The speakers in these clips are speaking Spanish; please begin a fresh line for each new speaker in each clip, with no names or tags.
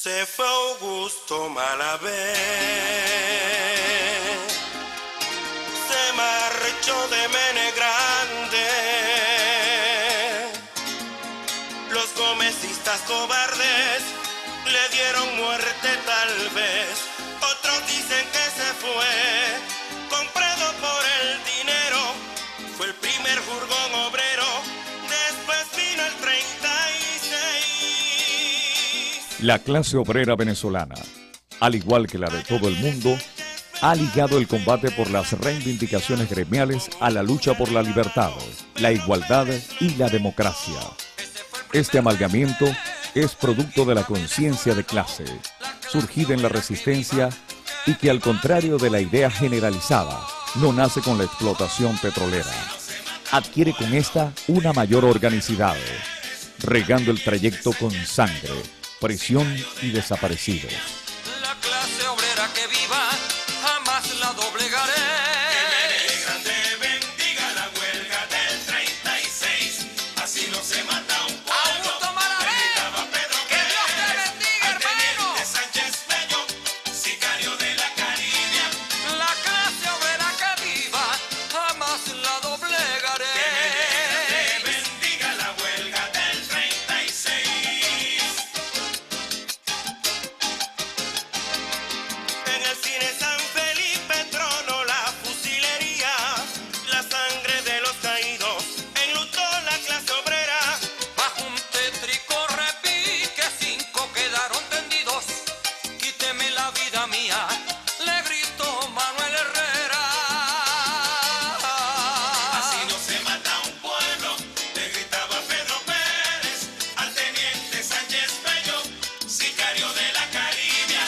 Se fue Augusto Malavé, se marchó de Mene Grande. Los gomecistas cobardes le dieron muerte tal vez. Otros dicen que se fue comprado por el dinero. Fue el primer furgón obrero, después vino el 36.
La clase obrera venezolana, al igual que la de todo el mundo, ha ligado el combate por las reivindicaciones gremiales a la lucha por la libertad, la igualdad y la democracia. Este amalgamiento es producto de la conciencia de clase, surgida en la resistencia y que, al contrario de la idea generalizada, no nace con la explotación petrolera. Adquiere con esta una mayor organicidad, regando el trayecto con sangre, presión y desaparecidos.
La clase obrera que viva, jamás la doblegaré.
Que Mene Grande bendiga la huelga del 36, así no se mata un pueblo.
Augusto Malavé,
Gritaba Pedro
que Dios te
Pérez,
bendiga,
al teniente
hermano.
Sánchez Bello, sicario de la Caribe.
La clase obrera que viva, jamás la doblegaré.
Que Mene Grande bendiga la huelga del 36. En el cine San Felipe tronó la fusilería, la sangre de los caídos enlutó la clase obrera.
Bajo un tétrico repique, 5 quedaron tendidos. Quíteme la vida mía, le gritó Manuel Herrera.
Así no se mata un pueblo, le gritaba Pedro Pérez al teniente Sánchez Bello, sicario de la Caribe.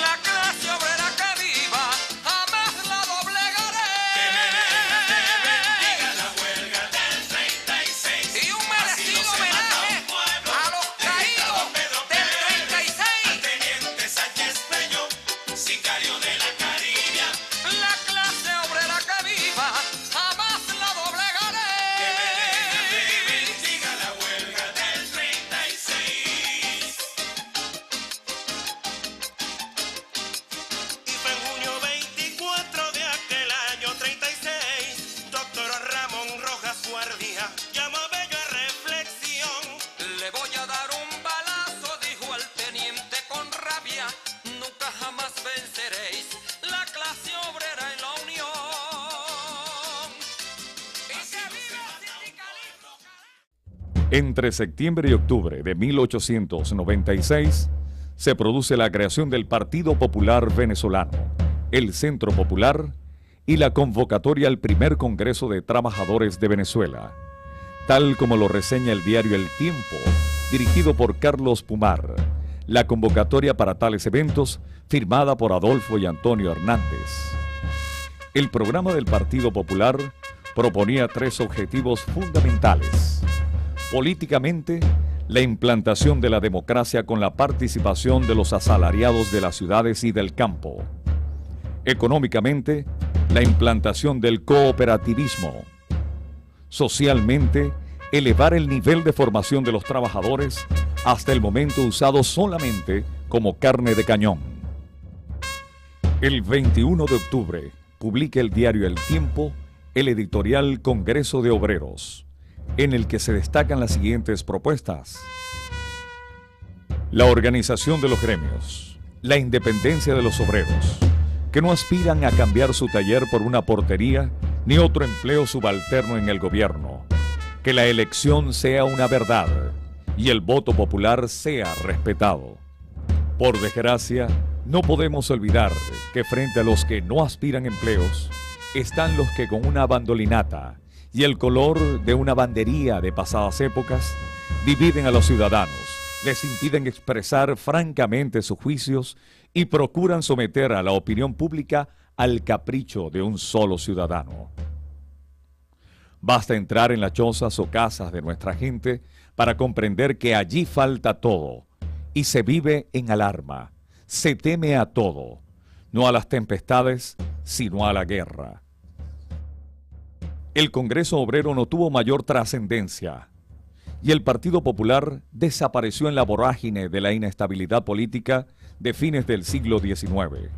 La clase obrera que viva, jamás la doblegaré.
Que Mene Grande bendiga la huelga del 36.
Y un
Así
merecido
no se mata
homenaje
un pueblo,
a los
le gritaba
caídos
Pedro
del
Pérez al
36.
teniente Sánchez Bello, sicario de la Caribe.
La clase obrera que viva, jamás la doblegaré.
Que Mene Grande bendiga la huelga del 36. Y fue en junio 24 de aquel año 36, doctor Ramón Rojas Guardia llamó a Bello a reflexión.
Le voy a dar un balazo, dijo el teniente con rabia. Nunca jamás venceréis la clase obrera en la unión. ¡Y que viva el sindicalismo!
Entre septiembre y octubre de 1896 se produce la creación del Partido Popular Venezolano, el Centro Popular y la convocatoria al primer Congreso de Trabajadores de Venezuela, tal como lo reseña el diario El Tiempo, dirigido por Carlos Pumar. La convocatoria para tales eventos, firmada por Adolfo y Antonio Hernández. El programa del Partido Popular proponía 3 objetivos fundamentales. Políticamente, la implantación de la democracia con la participación de los asalariados de las ciudades y del campo. Económicamente, la implantación del cooperativismo. Socialmente, elevar el nivel de formación de los trabajadores, hasta el momento usado solamente como carne de cañón. El 21 de octubre publica el diario El Tiempo el editorial Congreso de Obreros, en el que se destacan las siguientes propuestas: la organización de los gremios, la independencia de los obreros, que no aspiran a cambiar su taller por una portería ni otro empleo subalterno en el gobierno, que la elección sea una verdad y el voto popular sea respetado. Por desgracia, no podemos olvidar que frente a los que no aspiran empleos, están los que con una bandolinata y el color de una bandería de pasadas épocas dividen a los ciudadanos, les impiden expresar francamente sus juicios y procuran someter a la opinión pública al capricho de un solo ciudadano. Basta entrar en las chozas o casas de nuestra gente para comprender que allí falta todo y se vive en alarma, se teme a todo, no a las tempestades, sino a la guerra. El Congreso Obrero no tuvo mayor trascendencia, y el Partido Popular desapareció en la vorágine de la inestabilidad política de fines del siglo XIX,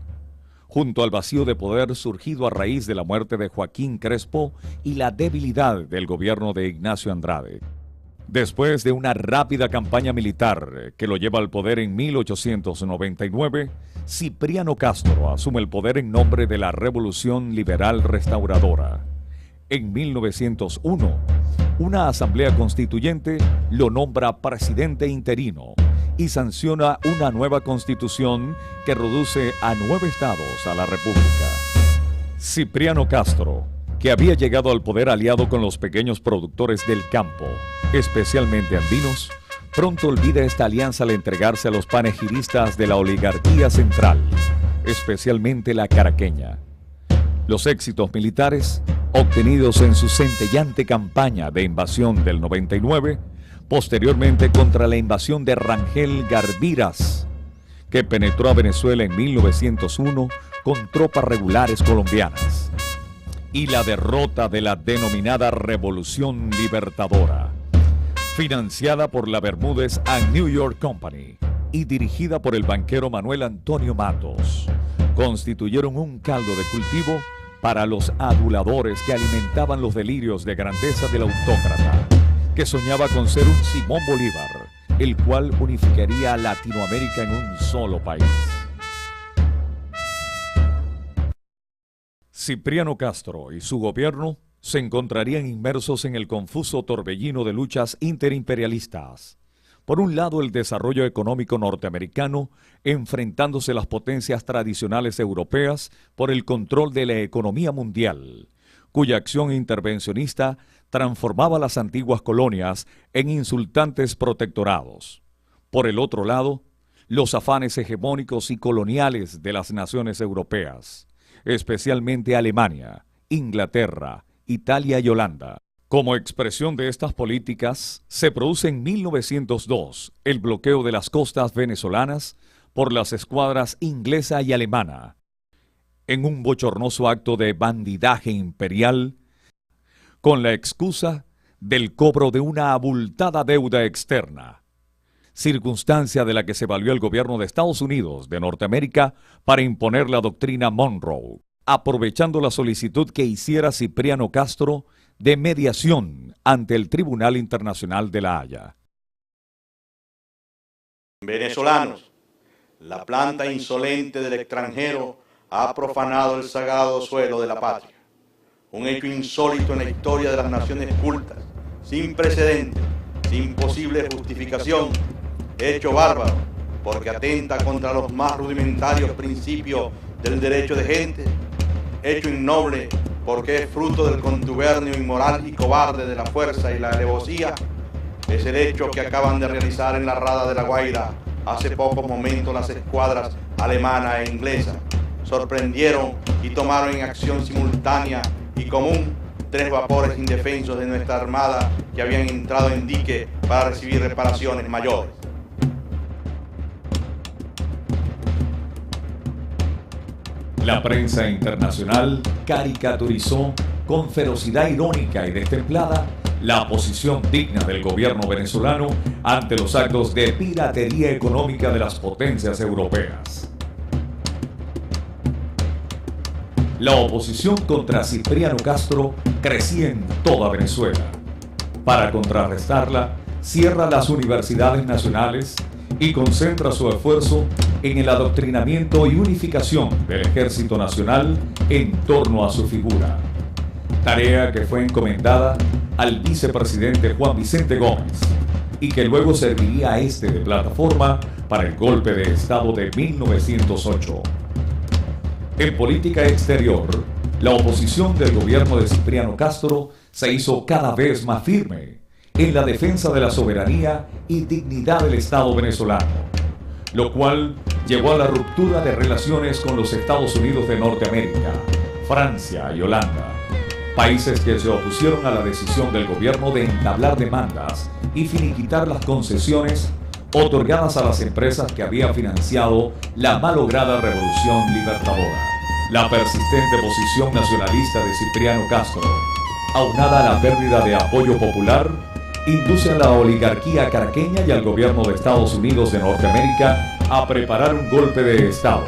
junto al vacío de poder surgido a raíz de la muerte de Joaquín Crespo y la debilidad del gobierno de Ignacio Andrade. Después de una rápida campaña militar que lo lleva al poder en 1899, Cipriano Castro asume el poder en nombre de la Revolución Liberal Restauradora. En 1901, una asamblea constituyente lo nombra presidente interino y sanciona una nueva constitución que reduce a 9 estados a la República. Cipriano Castro, que había llegado al poder aliado con los pequeños productores del campo, especialmente andinos, pronto olvida esta alianza al entregarse a los panegiristas de la oligarquía central, especialmente la caraqueña. Los éxitos militares, obtenidos en su centellante campaña de invasión del 99, posteriormente contra la invasión de Rangel Garbiras, que penetró a Venezuela en 1901 con tropas regulares colombianas, y la derrota de la denominada Revolución Libertadora, financiada por la Bermúdez and New York Company y dirigida por el banquero Manuel Antonio Matos, constituyeron un caldo de cultivo para los aduladores que alimentaban los delirios de grandeza del autócrata, que soñaba con ser un Simón Bolívar, el cual unificaría a Latinoamérica en un solo país. Cipriano Castro y su gobierno se encontrarían inmersos en el confuso torbellino de luchas interimperialistas. Por un lado, el desarrollo económico norteamericano, enfrentándose las potencias tradicionales europeas por el control de la economía mundial, cuya acción intervencionista transformaba las antiguas colonias en insultantes protectorados. Por el otro lado, los afanes hegemónicos y coloniales de las naciones europeas, especialmente Alemania, Inglaterra, Italia y Holanda. Como expresión de estas políticas, se produce en 1902 el bloqueo de las costas venezolanas por las escuadras inglesa y alemana, en un bochornoso acto de bandidaje imperial, con la excusa del cobro de una abultada deuda externa, circunstancia de la que se valió el gobierno de Estados Unidos de Norteamérica para imponer la doctrina Monroe, aprovechando la solicitud que hiciera Cipriano Castro de mediación ante el Tribunal Internacional de La Haya.
Venezolanos, la planta insolente del extranjero ha profanado el sagrado suelo de la patria. Un hecho insólito en la historia de las naciones cultas, sin precedentes, sin posible justificación, hecho bárbaro, porque atenta contra los más rudimentarios principios del derecho de gente, hecho innoble porque es fruto del contubernio inmoral y cobarde de la fuerza y la alevosía, es el hecho que acaban de realizar en la Rada de La Guaira hace pocos momentos las escuadras alemana e inglesa. Sorprendieron y tomaron en acción simultánea y común 3 vapores indefensos de nuestra armada que habían entrado en dique para recibir reparaciones mayores.
La prensa internacional caricaturizó con ferocidad irónica y destemplada la posición digna del gobierno venezolano ante los actos de piratería económica de las potencias europeas. La oposición contra Cipriano Castro crecía en toda Venezuela. Para contrarrestarla, cierra las universidades nacionales y concentra su esfuerzo en el adoctrinamiento y unificación del Ejército Nacional en torno a su figura, tarea que fue encomendada al vicepresidente Juan Vicente Gómez y que luego serviría a este de plataforma para el golpe de Estado de 1908. En política exterior, la oposición del gobierno de Cipriano Castro se hizo cada vez más firme en la defensa de la soberanía y dignidad del Estado venezolano, lo cual llevó a la ruptura de relaciones con los Estados Unidos de Norteamérica, Francia y Holanda, países que se opusieron a la decisión del gobierno de entablar demandas y finiquitar las concesiones otorgadas a las empresas que habían financiado la malograda Revolución Libertadora. La persistente posición nacionalista de Cipriano Castro, aunada a la pérdida de apoyo popular, induce a la oligarquía caraqueña y al gobierno de Estados Unidos de Norteamérica a preparar un golpe de Estado,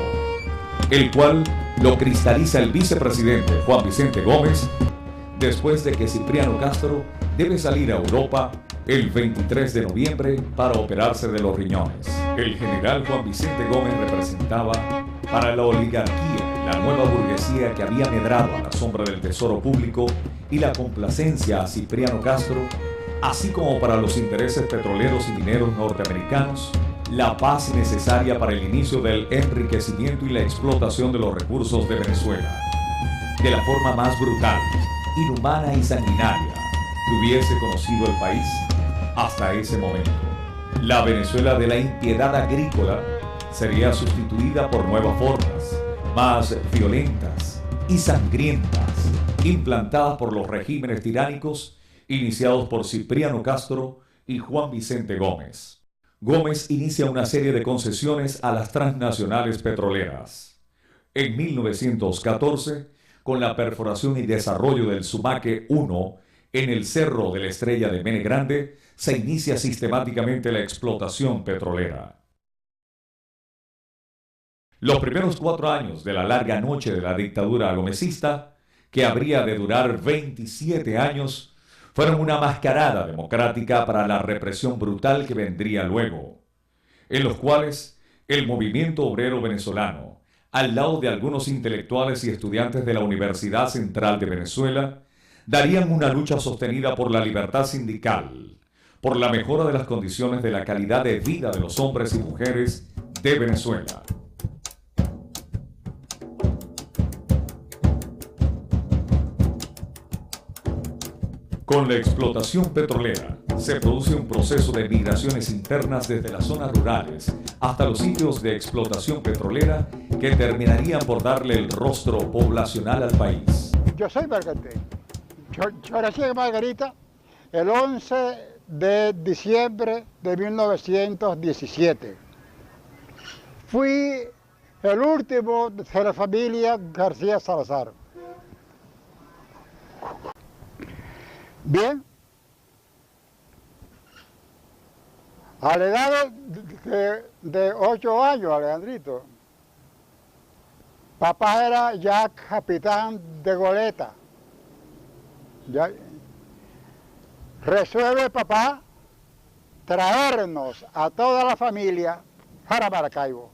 el cual lo cristaliza el vicepresidente Juan Vicente Gómez después de que Cipriano Castro debe salir a Europa el 23 de noviembre para operarse de los riñones. El general Juan Vicente Gómez representaba para la oligarquía la nueva burguesía que había medrado a la sombra del tesoro público y la complacencia a Cipriano Castro, así como para los intereses petroleros y mineros norteamericanos, la paz necesaria para el inicio del enriquecimiento y la explotación de los recursos de Venezuela, de la forma más brutal, inhumana y sanguinaria que hubiese conocido el país hasta ese momento. La Venezuela de la impiedad agrícola sería sustituida por nuevas formas, más violentas y sangrientas, implantadas por los regímenes tiránicos iniciados por Cipriano Castro y Juan Vicente Gómez. Gómez inicia una serie de concesiones a las transnacionales petroleras. En 1914, con la perforación y desarrollo del Sumaque 1 en el Cerro de la Estrella de Mene Grande, se inicia sistemáticamente la explotación petrolera. Los primeros 4 años de la larga noche de la dictadura gomecista, que habría de durar 27 años, fueron una mascarada democrática para la represión brutal que vendría luego, en los cuales el movimiento obrero venezolano, al lado de algunos intelectuales y estudiantes de la Universidad Central de Venezuela, darían una lucha sostenida por la libertad sindical, por la mejora de las condiciones de la calidad de vida de los hombres y mujeres de Venezuela. Con la explotación petrolera se produce un proceso de migraciones internas desde las zonas rurales hasta los sitios de explotación petrolera que terminarían por darle el rostro poblacional al país.
Yo soy margariteño. Yo nací en Margarita el 11 de diciembre de 1917. Fui el último de la familia García Salazar. Bien, a la edad de 8 años, Alejandrito, papá era ya capitán de goleta. Ya, resuelve papá traernos a toda la familia para Maracaibo.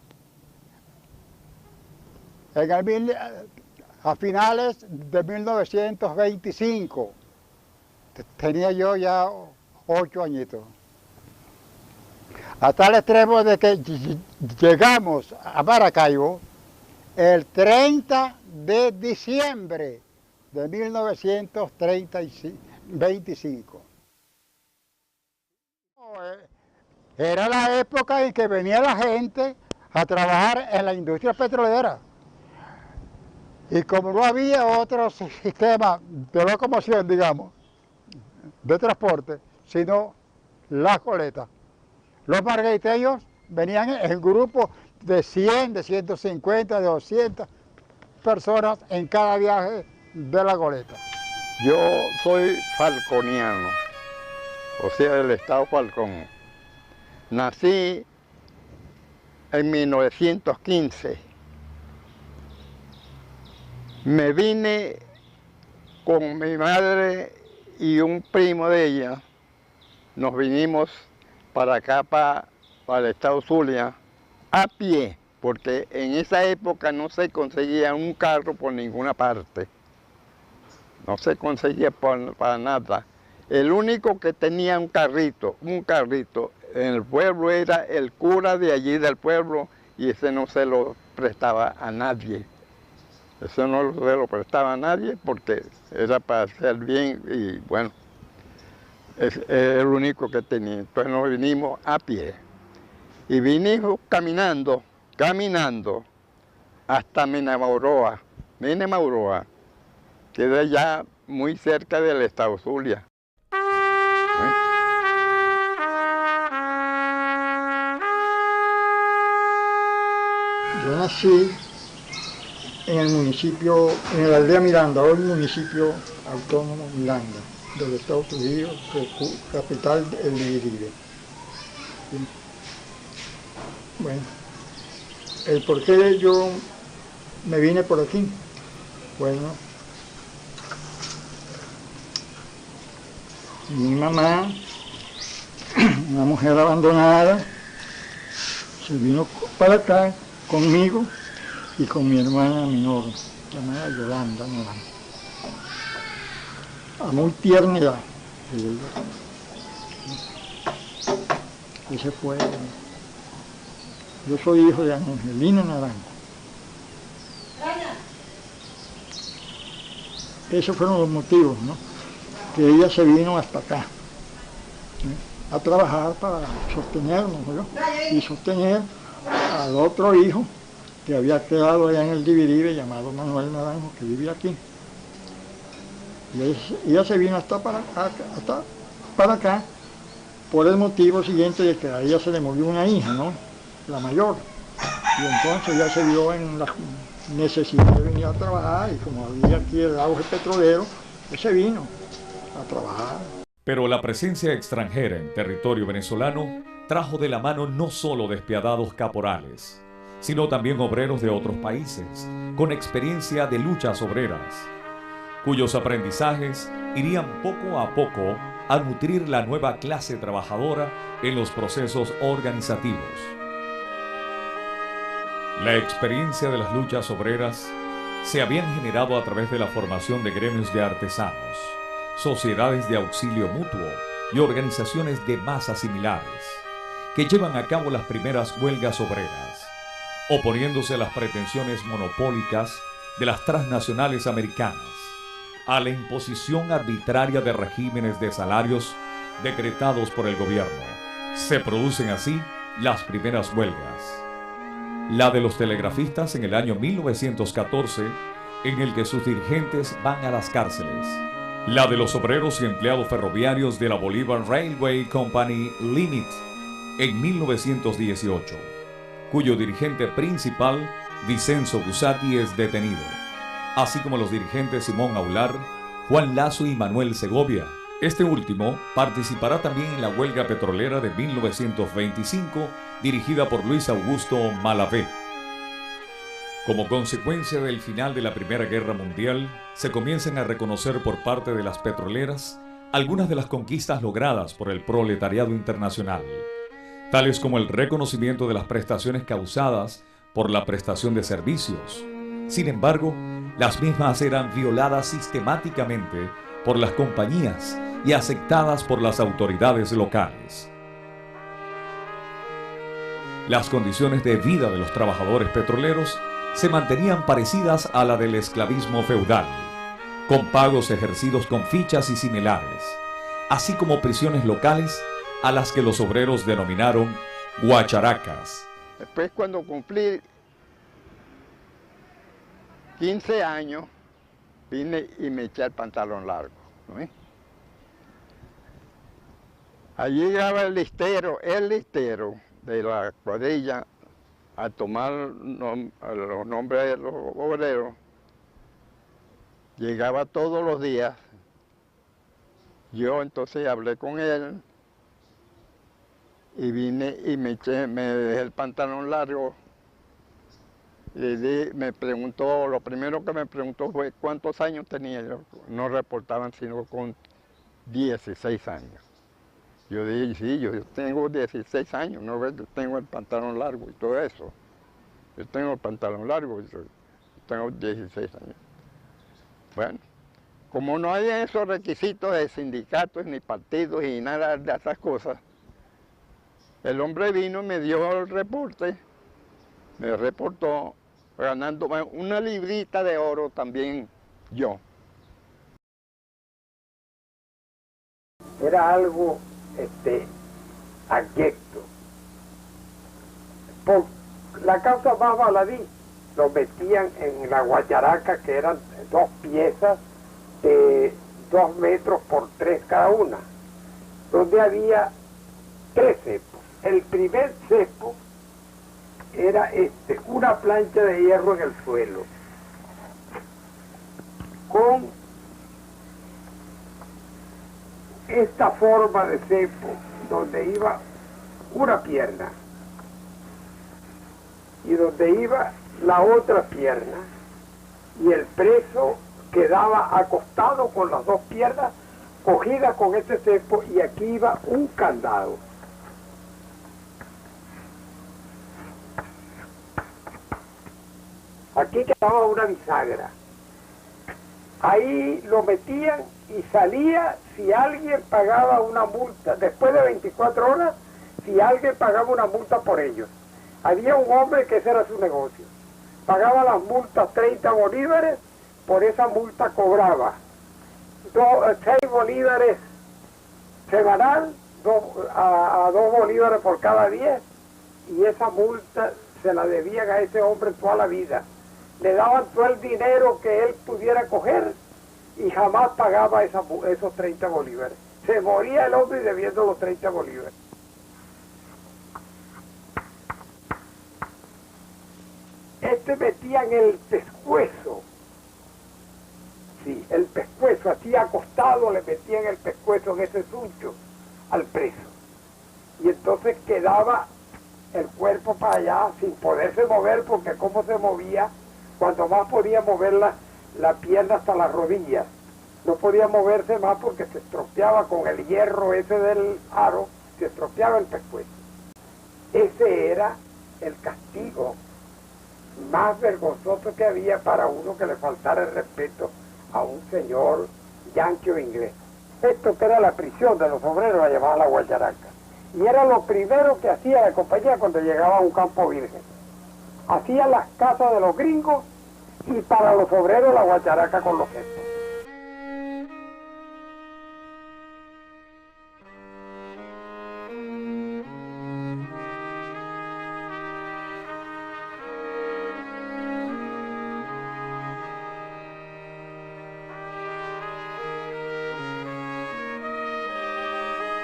A finales de 1925. Tenía yo ya 8 añitos. A tal extremo de que llegamos a Maracaibo el 30 de diciembre de 1925. Era la época en que venía la gente a trabajar en la industria petrolera. Y como no había otro sistema de locomoción, digamos, de transporte, sino las coletas. Los margariteños venían en grupos de 100, de 150, de 200 personas en cada viaje de la goleta.
Yo soy falconiano, o sea, del estado Falcón. Nací en 1915. Me vine con mi madre y un primo de ella. Nos vinimos para acá, para el estado Zulia, a pie, porque en esa época no se conseguía un carro por ninguna parte. No se conseguía para nada. El único que tenía un carrito en el pueblo era el cura de allí del pueblo, y ese no se lo prestaba a nadie. Eso no se lo prestaba a nadie porque era para hacer bien y bueno, es el único que tenía. Entonces nos vinimos a pie y vinimos caminando hasta Menamauroa, queda ya muy cerca del estado Zulia.
Yo nací en el municipio, en la aldea Miranda, hoy municipio autónomo Miranda, de los Estados Unidos, capital del Iribe. Bueno, el por qué yo me vine por aquí, bueno, mi mamá, una mujer abandonada, se vino para acá conmigo y con mi hermana menor, llamada Yolanda Naranjo, a muy tierna edad. Ese fue, yo soy hijo de Angelina Naranjo. Esos fueron los motivos, ¿no? Que ella se vino hasta acá, ¿sí?, a trabajar para sostenernos, ¿no?, y sostener al otro hijo que había quedado allá en el Dividive, llamado Manuel Naranjo, que vivía aquí. Y ella se vino hasta para acá por el motivo siguiente de que a ella se le murió una hija, ¿no?, la mayor. Y entonces ya se vio en la necesidad de venir a trabajar, y como había aquí el auge petrolero, pues se vino a trabajar.
Pero la presencia extranjera en territorio venezolano trajo de la mano no solo despiadados caporales, sino también obreros de otros países, con experiencia de luchas obreras, cuyos aprendizajes irían poco a poco a nutrir la nueva clase trabajadora en los procesos organizativos. La experiencia de las luchas obreras se habían generado a través de la formación de gremios de artesanos, sociedades de auxilio mutuo y organizaciones de masas similares, que llevan a cabo las primeras huelgas obreras, oponiéndose a las pretensiones monopólicas de las transnacionales americanas, a la imposición arbitraria de regímenes de salarios decretados por el gobierno. Se producen así las primeras huelgas. La de los telegrafistas en el año 1914, en el que sus dirigentes van a las cárceles. La de los obreros y empleados ferroviarios de la Bolivar Railway Company Limited en 1918, cuyo dirigente principal, Vicenzo Bussati, es detenido, así como los dirigentes Simón Aular, Juan Lazo y Manuel Segovia. Este último participará también en la huelga petrolera de 1925, dirigida por Luis Augusto Malavé. Como consecuencia del final de la Primera Guerra Mundial, se comienzan a reconocer por parte de las petroleras algunas de las conquistas logradas por el proletariado internacional, tales como el reconocimiento de las prestaciones causadas por la prestación de servicios. Sin embargo, las mismas eran violadas sistemáticamente por las compañías y aceptadas por las autoridades locales. Las condiciones de vida de los trabajadores petroleros se mantenían parecidas a la del esclavismo feudal, con pagos ejercidos con fichas y similares, así como prisiones locales a las que los obreros denominaron guacharacas.
Después, cuando cumplí 15 años, vine y me eché el pantalón largo, ¿no? Allí llegaba el listero de la cuadrilla a tomar los nombres de los obreros. Llegaba todos los días. Yo entonces hablé con él y vine y me dejé el pantalón largo. Me preguntó, lo primero que me preguntó fue cuántos años tenía yo. No reportaban sino con 16 años. Yo dije, sí, yo tengo 16 años, no ves, yo tengo el pantalón largo y todo eso. Yo tengo el pantalón largo, yo tengo 16 años. Bueno, como no hay esos requisitos de sindicatos, ni partidos, ni nada de esas cosas, el hombre vino y me dio el reporte, me reportó, ganando una librita de oro también yo.
Era algo abyecto. Por la causa más baladí, lo metían en la guacharaca, que eran 2 piezas de 2 metros por 3 cada una, donde había 3 cepos. El primer cepo era una plancha de hierro en el suelo, con esta forma de cepo, donde iba una pierna y donde iba la otra pierna, y el preso quedaba acostado con las dos piernas cogidas con este cepo, y aquí iba un candado. Aquí quedaba una bisagra. Ahí lo metían y salía si alguien pagaba una multa. Después de 24 horas, si alguien pagaba una multa por ellos. Había un hombre que ese era su negocio. Pagaba las multas 30 bolívares, por esa multa cobraba 6 bolívares semanal, a 2 bolívares por cada 10, y esa multa se la debían a ese hombre toda la vida. Le daban todo el dinero que él pudiera coger y jamás pagaba esos 30 bolívares. Se moría el hombre debiendo los 30 bolívares. Este metía en el pescuezo, sí, el pescuezo, así acostado le metían el pescuezo en ese suncho al preso. Y entonces quedaba el cuerpo para allá sin poderse mover, porque como se movía, cuando más podía mover la pierna hasta las rodillas. No podía moverse más porque se estropeaba con el hierro ese del aro, se estropeaba el pescuezo. Ese era el castigo más vergonzoso que había para uno que le faltara el respeto a un señor yanqui o inglés. Esto que era la prisión de los obreros la llamaban la Guacharaca. Y era lo primero que hacía la compañía cuando llegaba a un campo virgen. Hacía las casas de los gringos y para los obreros la Guacharaca con los gestos.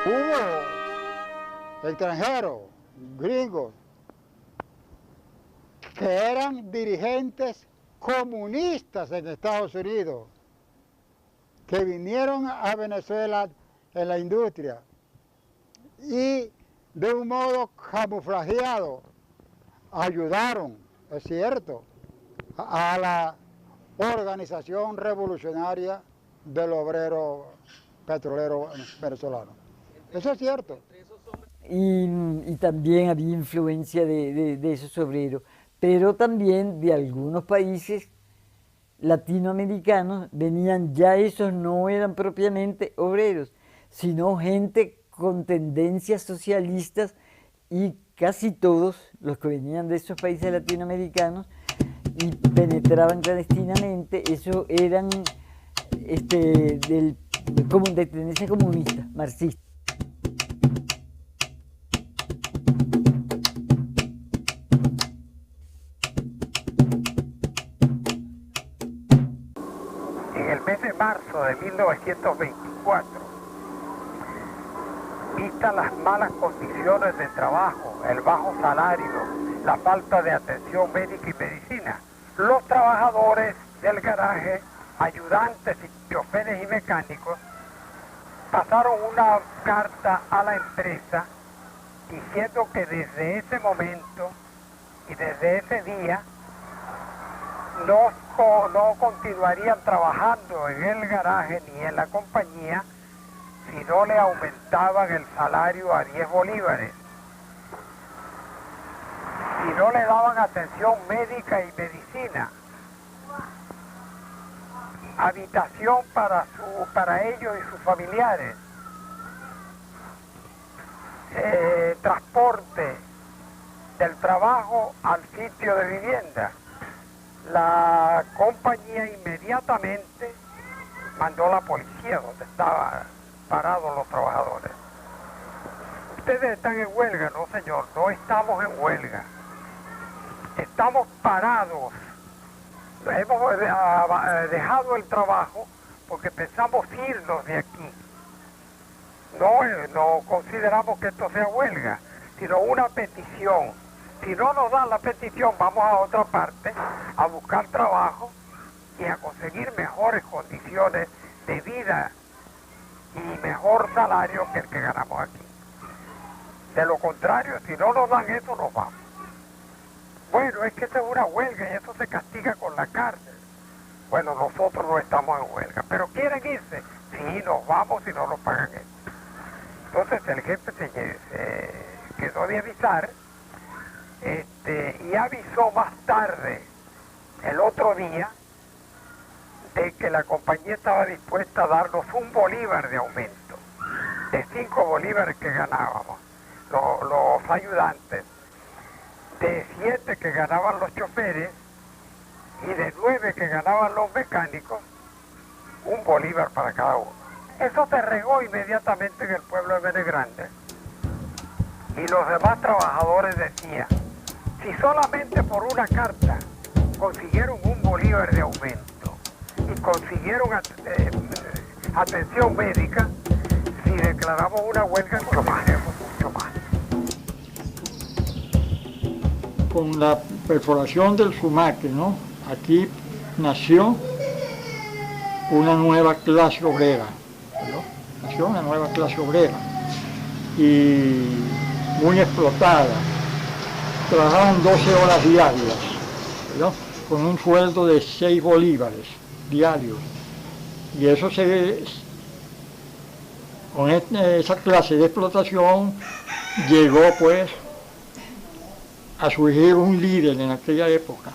Hubo extranjeros, gringos, que eran dirigentes comunistas en Estados Unidos, que vinieron a Venezuela en la industria y de un modo camuflajeado ayudaron, es cierto, a la organización revolucionaria del obrero petrolero venezolano. Eso es cierto.
Y también había influencia de esos obreros, pero también de algunos países latinoamericanos venían ya, esos no eran propiamente obreros, sino gente con tendencias socialistas, y casi todos los que venían de esos países latinoamericanos y penetraban clandestinamente, eso eran de tendencia comunista, marxista.
En el mes de marzo de 1924, vistas las malas condiciones de trabajo, el bajo salario, la falta de atención médica y medicina, los trabajadores del garaje, ayudantes y choferes y mecánicos, pasaron una carta a la empresa diciendo que desde ese momento y desde ese día no continuarían trabajando en el garaje ni en la compañía si no le aumentaban el salario a 10 bolívares, si no le daban atención médica y medicina, habitación para ellos y sus familiares, transporte del trabajo al sitio de vivienda. La compañía inmediatamente mandó la policía donde estaban parados los trabajadores. Ustedes están en huelga. No, señor, no estamos en huelga. Estamos parados. Hemos dejado el trabajo porque pensamos irnos de aquí. No consideramos que esto sea huelga, sino una petición. Si no nos dan la petición, vamos a otra parte a buscar trabajo y a conseguir mejores condiciones de vida y mejor salario que el que ganamos aquí. De lo contrario, si no nos dan eso, nos vamos. Bueno, es que esta es una huelga y eso se castiga con la cárcel. Bueno, nosotros no estamos en huelga, pero ¿quieren irse? Sí, nos vamos si no nos pagan eso. Entonces el jefe se quedó de avisar y avisó más tarde, el otro día, de que la compañía estaba dispuesta a darnos 1 bolívar de aumento, de 5 bolívares que ganábamos los ayudantes, de 7 que ganaban los choferes y de 9 que ganaban los mecánicos, 1 bolívar para cada uno. Eso se regó inmediatamente en el pueblo de Benegrande y los demás trabajadores decían, si solamente por una carta consiguieron 1 bolívar de aumento y consiguieron atención médica, si declaramos una huelga, mucho más.
Con la perforación del Sumaque, ¿no? Aquí nació una nueva clase obrera, ¿no? Nació una nueva clase obrera y muy explotada. Trabajaban 12 horas diarias, ¿no? Con un sueldo de 6 bolívares diarios. Y eso con esa clase de explotación llegó pues a surgir un líder en aquella época,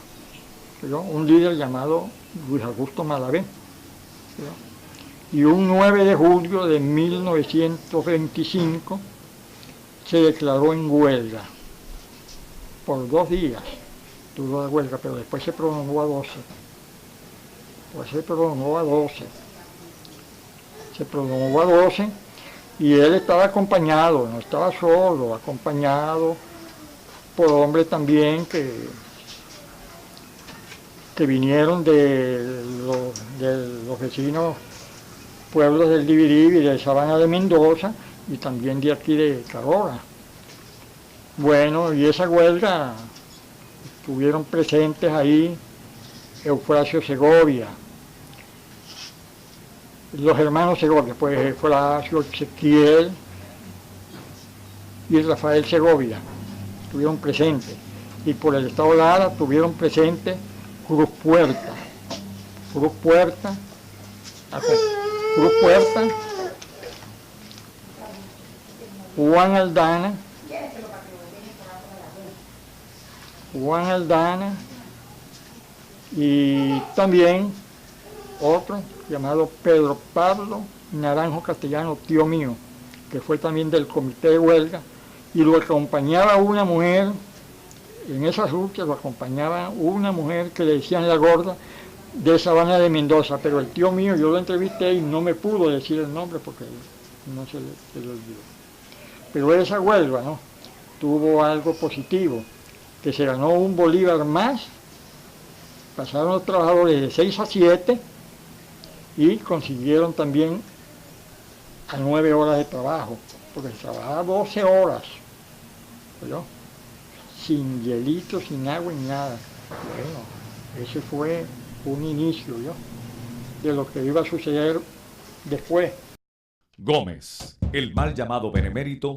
¿no? Un líder llamado Luis Augusto Malavé, ¿no? Y un 9 de julio de 1925 se declaró en huelga por 2 días, duró la huelga, pero después se prolongó a 12. Se prolongó a 12 y él estaba acompañado, no estaba solo, acompañado por hombres también que vinieron de los vecinos pueblos del Dividivi y de Sabana de Mendoza y también de aquí de Carora. Bueno, y esa huelga estuvieron presentes ahí Eufrasio Segovia, los hermanos Segovia, pues Eufrasio, Ezequiel y Rafael Segovia estuvieron presentes, y por el estado Lara estuvieron presentes Cruz Puerta, Juan Aldana y también otro llamado Pedro Pablo Naranjo Castellano, tío mío, que fue también del comité de huelga, y lo acompañaba una mujer, en esas luchas lo acompañaba una mujer que le decían la gorda, de Sabana de Mendoza, pero el tío mío yo lo entrevisté y no me pudo decir el nombre porque no se le olvidó. Pero esa huelga, ¿no?, tuvo algo positivo, que se ganó 1 bolívar más, pasaron los trabajadores de 6 a 7 y consiguieron también a 9 horas de trabajo, porque se trabajaba 12 horas, ¿no?, sin hielito, sin agua ni nada. Bueno, ese fue un inicio, ¿no?, de lo que iba a suceder después.
Gómez, el mal llamado Benemérito,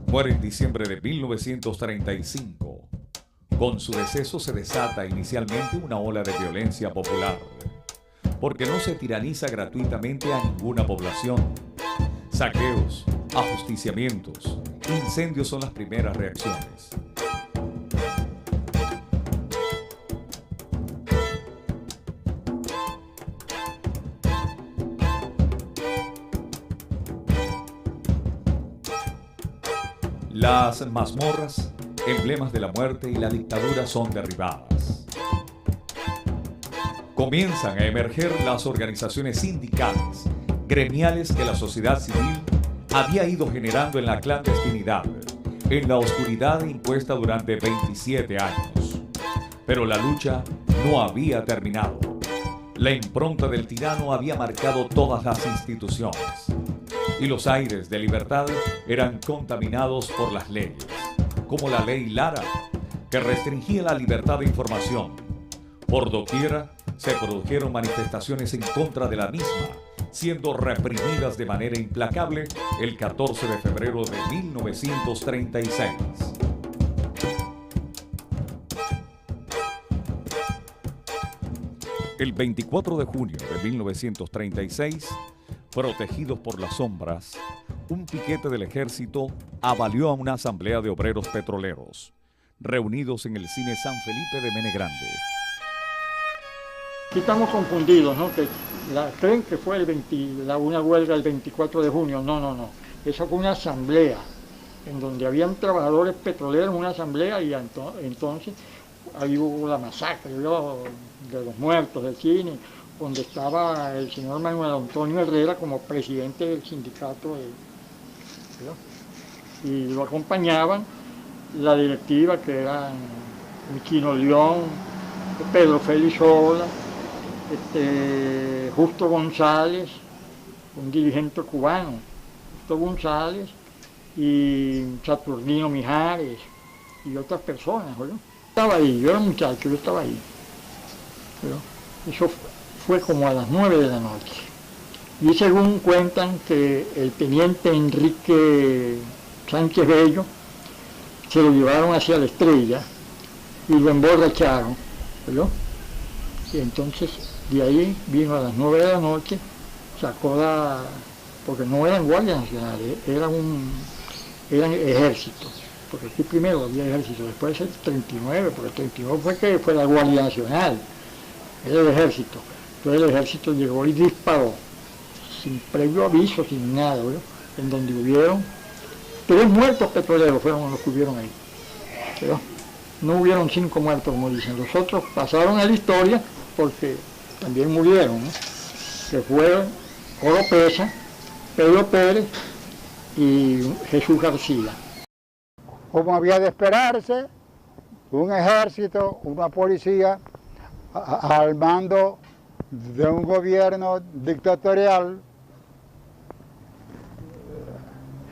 muere en diciembre de 1935. Con su deceso se desata inicialmente una ola de violencia popular, porque no se tiraniza gratuitamente a ninguna población. Saqueos, ajusticiamientos, incendios son las primeras reacciones. Las mazmorras, emblemas de la muerte y la dictadura, son derribadas. Comienzan a emerger las organizaciones sindicales, gremiales que la sociedad civil había ido generando en la clandestinidad, en la oscuridad impuesta durante 27 años. Pero la lucha no había terminado. La impronta del tirano había marcado todas las instituciones, y los aires de libertad eran contaminados por las leyes, como la ley Lara, que restringía la libertad de información. Por doquiera se produjeron manifestaciones en contra de la misma, siendo reprimidas de manera implacable el 14 de febrero de 1936. El 24 de junio de 1936, protegidos por las sombras, un piquete del ejército avalió a una asamblea de obreros petroleros, reunidos en el cine San Felipe de Mene Grande.
Aquí estamos confundidos, ¿no? Creen que fue una huelga el 24 de junio. No. Esa fue una asamblea, en donde habían trabajadores petroleros, una asamblea, y entonces ahí hubo la masacre de los muertos del cine, donde estaba el señor Manuel Antonio Herrera como presidente del sindicato, y lo acompañaban la directiva, que eran Chino León, Pedro Félix Ola, Justo González, un dirigente cubano, Justo González, y Saturnino Mijares, y otras personas, ¿no? Estaba ahí, yo era muchacho, yo estaba ahí. Eso fue como a las 9 de la noche. Y según cuentan que el teniente Enrique Sánchez Bello se lo llevaron hacia la Estrella y lo emborracharon, ¿no? Y entonces de ahí vino a las 9 de la noche, sacó porque no eran guardias nacionales, eran ejércitos. Porque aquí primero había ejército, después el 39, porque el 39 fue la Guardia Nacional, era el ejército. Entonces el ejército llegó y disparó, sin previo aviso, sin nada, ¿no? En donde hubieron 3 muertos petroleros, fueron los que hubieron ahí. Pero no hubieron 5 muertos, como dicen. Los otros pasaron a la historia porque también murieron, ¿no? Que fueron Oropesa, Pedro Pérez y Jesús García.
Como había de esperarse, un ejército, una policía, al mando de un gobierno dictatorial,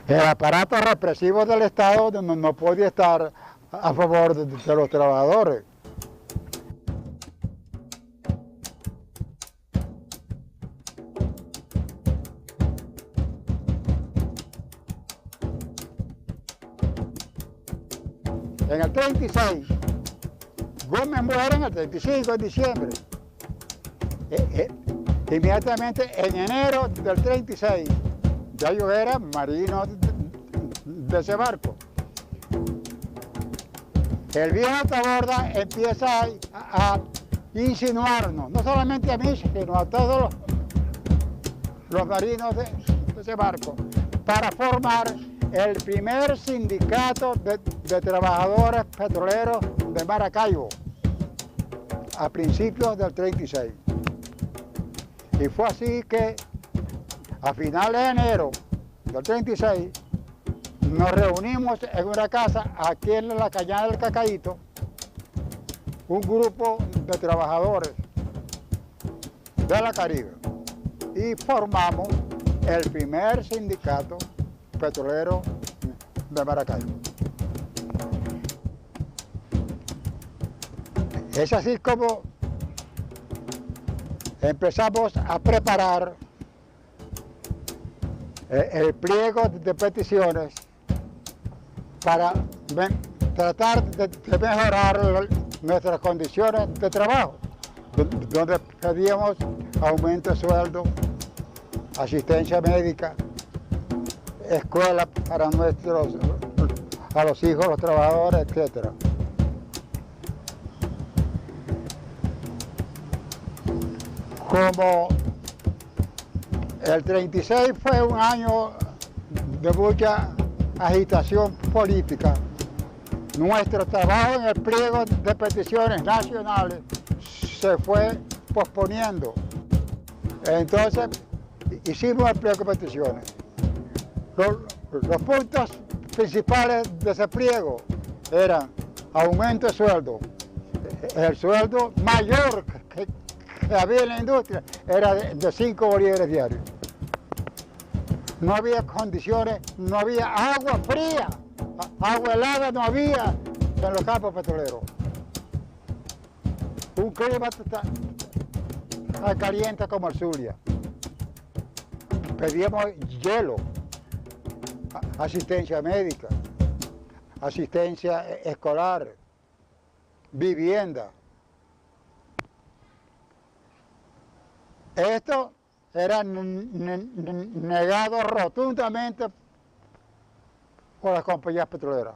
el aparato represivo del Estado no podía estar a favor de los trabajadores. En el 36, Gómez muere en el 35 de diciembre. Inmediatamente en enero del 36, ya yo era marino de ese barco. El viejo Taborda empieza a insinuarnos, no solamente a mí, sino a todos los marinos de ese barco, para formar el primer sindicato de trabajadores petroleros de Maracaibo, a principios del 36. Y fue así que a finales de enero del 36 nos reunimos en una casa aquí en la Cañada del Cacaíto, un grupo de trabajadores de la Caribe, y formamos el primer sindicato petrolero de Maracaibo. Es así como empezamos a preparar el pliego de peticiones para tratar de mejorar nuestras condiciones de trabajo, donde pedíamos aumento de sueldo, asistencia médica, escuela para a los hijos, los trabajadores, etc. Como el 36 fue un año de mucha agitación política, nuestro trabajo en el pliego de peticiones nacionales se fue posponiendo. Entonces hicimos el pliego de peticiones. Los puntos principales de ese pliego eran aumento de sueldo. El sueldo mayor que había en la industria era de 5 bolívares diarios. No había condiciones, no había agua fría, agua helada no había en los campos petroleros. Un clima tan caliente como el Zulia. pedíamos hielo, asistencia médica, asistencia escolar, vivienda. Esto era negado rotundamente por las compañías petroleras.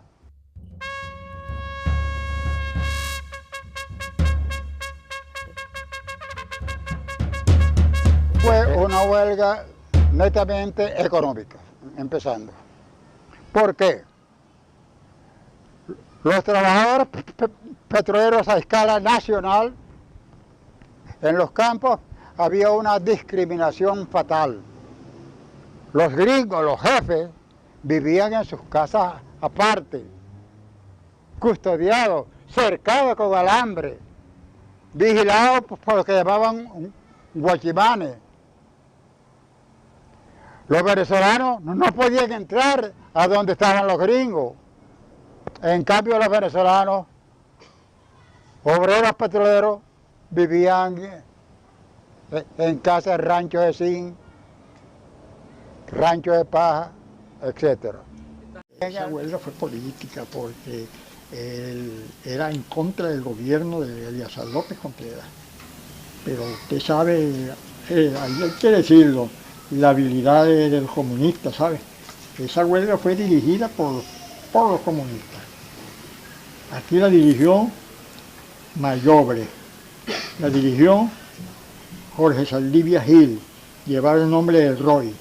Fue una huelga netamente económica, empezando. ¿Por qué? Los trabajadores petroleros a escala nacional, en los campos había una discriminación fatal. Los gringos, los jefes, vivían en sus casas aparte, custodiados, cercados con alambre, vigilados por lo que llamaban guachimanes. Los venezolanos no podían entrar a donde estaban los gringos. En cambio, los venezolanos, obreros petroleros, vivían en casas, ranchos de zinc, ranchos de paja, etc.
Esa huelga fue política porque él era en contra del gobierno de Eleazar López Contreras. Pero usted sabe, hay que decirlo, la habilidad del comunista, ¿sabe? Esa huelga fue dirigida por los comunistas. Aquí la dirigió Mayobre, la dirigió Jorge Saldivia Gil, llevaba el nombre de Roy.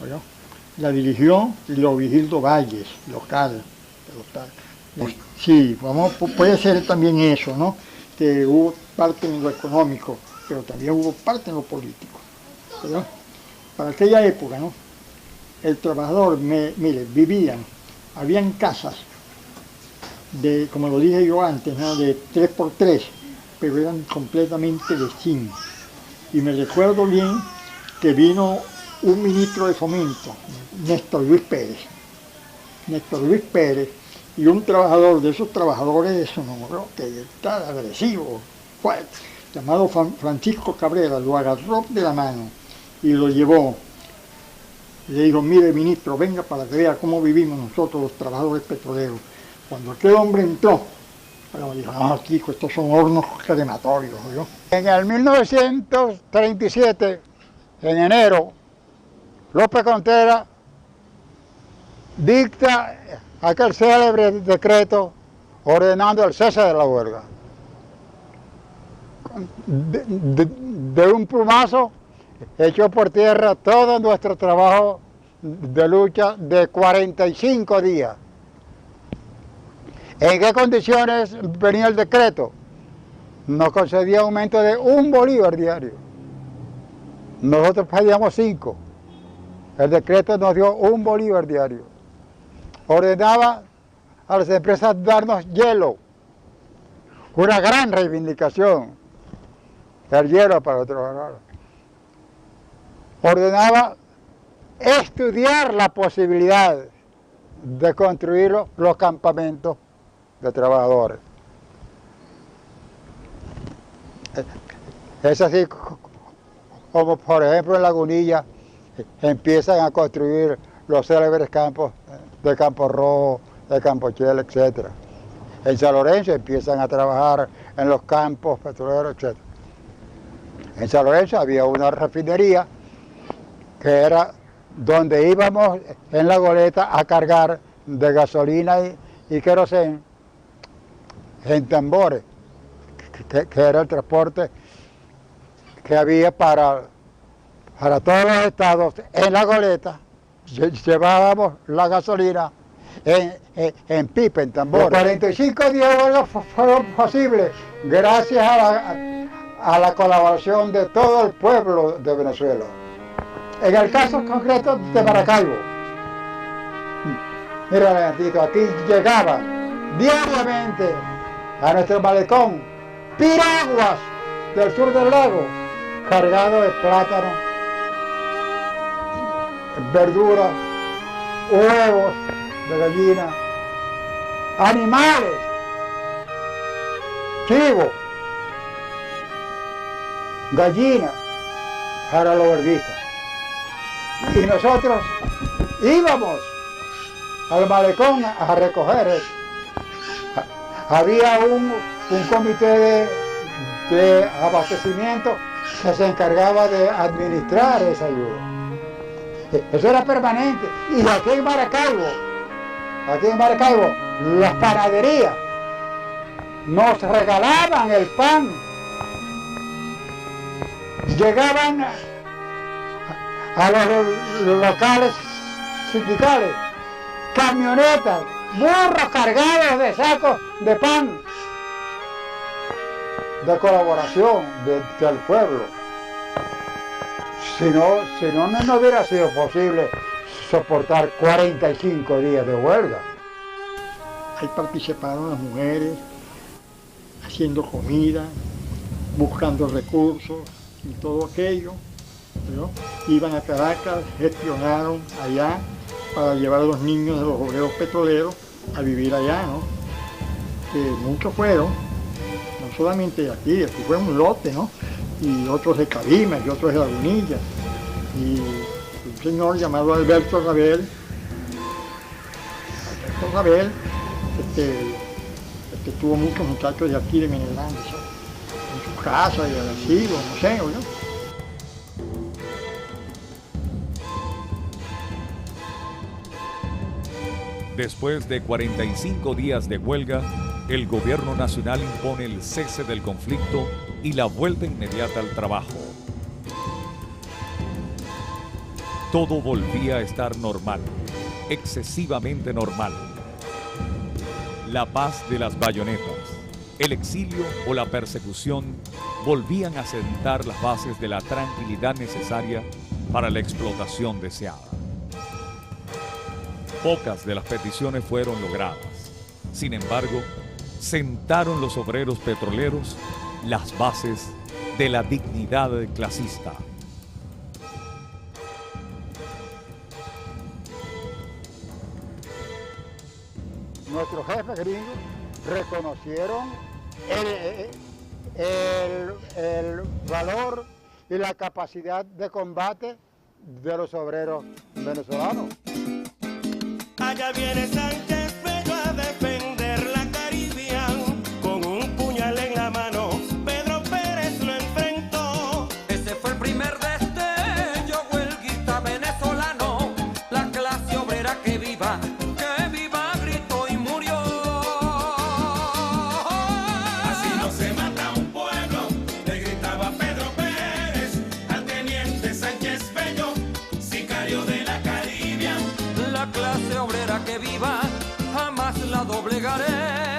¿Oyó? La dirigió Leovigildo Valles, local. Sí, puede ser también eso, ¿no? Que hubo parte en lo económico, pero también hubo parte en lo político. ¿Oyó? Para aquella época, ¿no? El trabajador, mire, habían casas de, como lo dije yo antes, ¿no? De 3x3, pero eran completamente de zinc. Y me recuerdo bien que vino un ministro de fomento, Néstor Luis Pérez, y un trabajador de esos trabajadores de Sonora, que está agresivo, fuerte, llamado Francisco Cabrera, lo agarró de la mano y lo llevó. Le dijo, mire ministro, venga para que vea cómo vivimos nosotros los trabajadores petroleros. Cuando aquel hombre entró, me dijo, no, chico, estos son hornos crematorios, ¿no?
En el 1937, en enero, López Contreras dicta aquel célebre decreto ordenando el cese de la huelga. De un plumazo echó por tierra todo nuestro trabajo de lucha de 45 días. ¿En qué condiciones venía el decreto? Nos concedía aumento de 1 bolívar diario. Nosotros pedíamos 5. El decreto nos dio 1 bolívar diario. Ordenaba a las empresas darnos hielo. Una gran reivindicación. El hielo para los trabajadores. Ordenaba estudiar la posibilidad de construir los campamentos de trabajadores. Es así como, por ejemplo, en Lagunilla empiezan a construir los célebres campos de Campo Rojo, de Campochel, etc. En San Lorenzo empiezan a trabajar en los campos petroleros, etc. En San Lorenzo había una refinería que era donde íbamos en la goleta a cargar de gasolina y querosén en tambores, que era el transporte que había para todos los estados. En la goleta llevábamos la gasolina en pipa, en tambores. Los 45 días de huelga fueron posibles gracias a la colaboración de todo el pueblo de Venezuela. En el caso concreto de Maracaibo, mira, Leandrito, aquí llegaban diariamente a nuestro malecón piraguas del sur del lago cargados de plátano, verduras, huevos de gallina, animales, chivo, gallina para los verguistas. Y nosotros íbamos al malecón a recoger eso. Había un comité de abastecimiento que se encargaba de administrar esa ayuda. Eso era permanente. Y aquí en Maracaibo, las panaderías nos regalaban el pan. Llegaban a los locales sindicales camionetas, burros cargados de sacos de pan, de colaboración del pueblo. Si no hubiera sido posible soportar 45 días de huelga.
Ahí participaron las mujeres, haciendo comida, buscando recursos y todo aquello, ¿no? Iban a Caracas, gestionaron allá para llevar a los niños de los obreros petroleros a vivir allá, ¿no? Que muchos fueron, no solamente de aquí fue un lote, ¿no? Y otros de Cabimas y otros de Lagunilla. Y un señor llamado Alberto Rabel, tuvo muchos muchachos de aquí de Menelandia, en su casa y al asilo, no sé, ¿no?
Después de 45 días de huelga, el gobierno nacional impone el cese del conflicto y la vuelta inmediata al trabajo. Todo volvía a estar normal, excesivamente normal. La paz de las bayonetas, el exilio o la persecución volvían a sentar las bases de la tranquilidad necesaria para la explotación deseada. Pocas de las peticiones fueron logradas. Sin embargo, sentaron los obreros petroleros las bases de la dignidad clasista.
Nuestros jefes gringos reconocieron el valor y la capacidad de combate de los obreros venezolanos.
Allá viene Sánchez Bello a defender la Caribbean. Con un puñal en la mano, Pedro Pérez lo enfrentó.
Ese fue el primer destello huelguista venezolano. La clase obrera que viva, gritó y murió.
Así no se mata un pueblo, le gritaba Pedro Pérez al teniente Sánchez Bello, sicario de la Caribbean.
La clase obrera que viva, jamás la doblegaré.